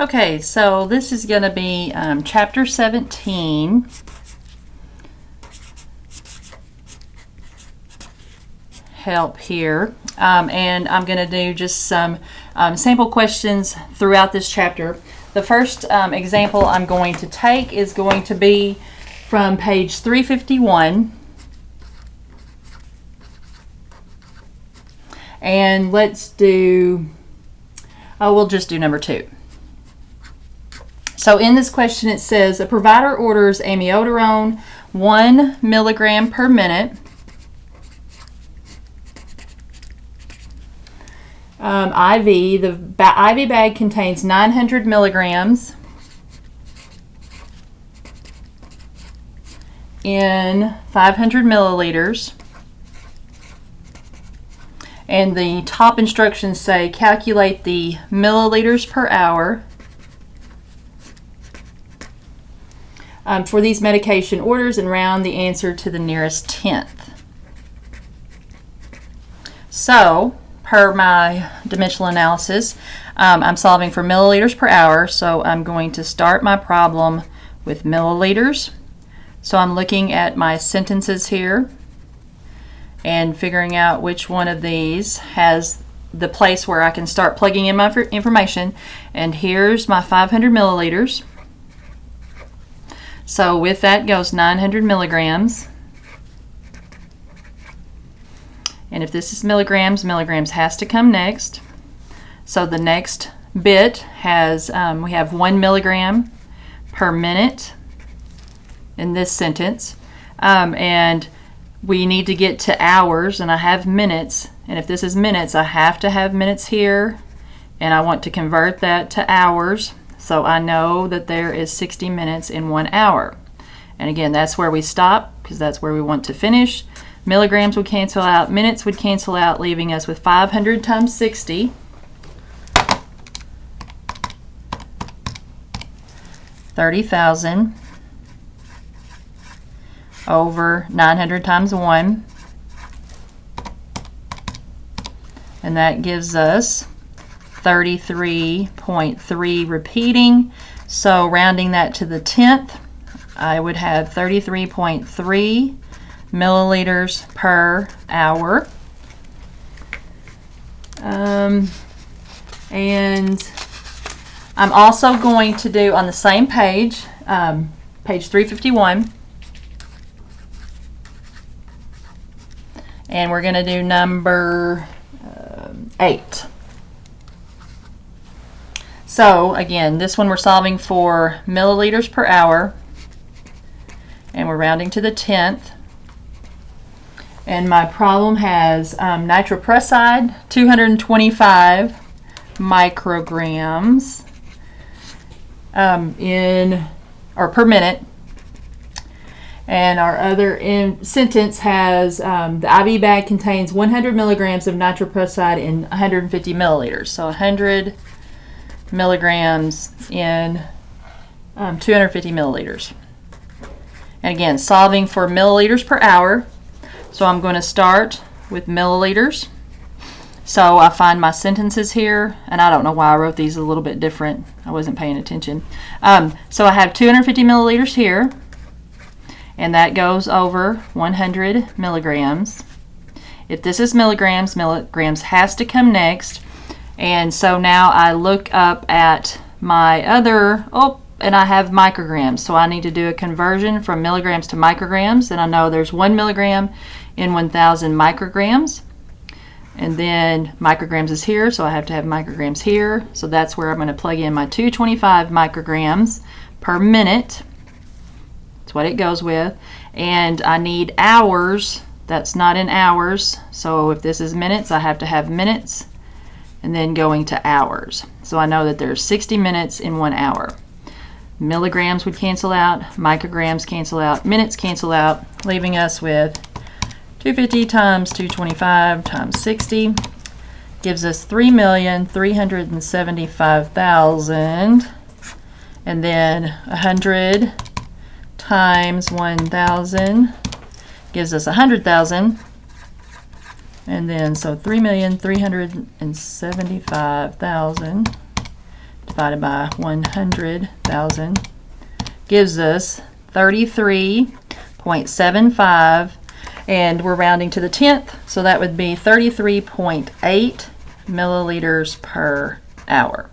Okay, so this is going to be chapter 17. Help here. And I'm going to do just some sample questions throughout this chapter. The first example I'm going to take is going to be from page 351. And let's do, we'll just do number 2. So in this question it says a provider orders amiodarone 1 milligram per minute. IV, the IV bag contains 900 milligrams in 500 milliliters. And the top instructions say calculate the milliliters per hour for these medication orders and round the answer to the nearest tenth. So, per my dimensional analysis, I'm solving for milliliters per hour, so I'm going to start my problem with milliliters. So I'm looking at my sentences here and figuring out which one of these has the place where I can start plugging in my information. And here's my 500 milliliters. So with that goes 900 milligrams. And if this is milligrams, milligrams has to come next. So the next bit has, we have 1 milligram per minute in this sentence. And we need to get to hours, and I have minutes. And if this is minutes, I have to have minutes here. And I want to convert that to hours. So I know that there is 60 minutes in 1 hour. And again, that's where we stop because that's where we want to finish. Milligrams would cancel out, minutes would cancel out, leaving us with 500 times 60. 30,000 over 900 times 1. And that gives us 33.3 repeating. So rounding that to the 10th, I would have 33.3 milliliters per hour. And I'm also going to do on the same page, page 351, and we're going to do number 8. So again, this one we're solving for milliliters per hour, and we're rounding to the 10th. And my problem has nitroprusside, 225 micrograms per minute. And our other sentence has the IV bag contains 100 milligrams of nitroprusside in 150 milliliters. So 100 milligrams in 250 milliliters. And again, solving for milliliters per hour. So I'm going to start with milliliters. So I find my sentences here, and I don't know why I wrote these a little bit different. I wasn't paying attention. So I have 250 milliliters here, and that goes over 100 milligrams. If this is milligrams, milligrams has to come next. And so now I look up at my other, and I have micrograms. So I need to do a conversion from milligrams to micrograms, and I know there's 1 milligram in 1,000 micrograms. And then micrograms is here, so I have to have micrograms here. So that's where I'm going to plug in my 225 micrograms per minute. That's what it goes with. And I need hours. That's not in hours. So if this is minutes, I have to have minutes and then going to hours. So I know that there's 60 minutes in 1 hour. Milligrams would cancel out, micrograms cancel out, minutes cancel out, leaving us with 250 times 225 times 60 gives us 3,375,000, and then 100 times 1,000 gives us 100,000, and then so 3,375,000 divided by 100,000 gives us 33.75, and we're rounding to the 10th, so that would be 33.8 milliliters per hour.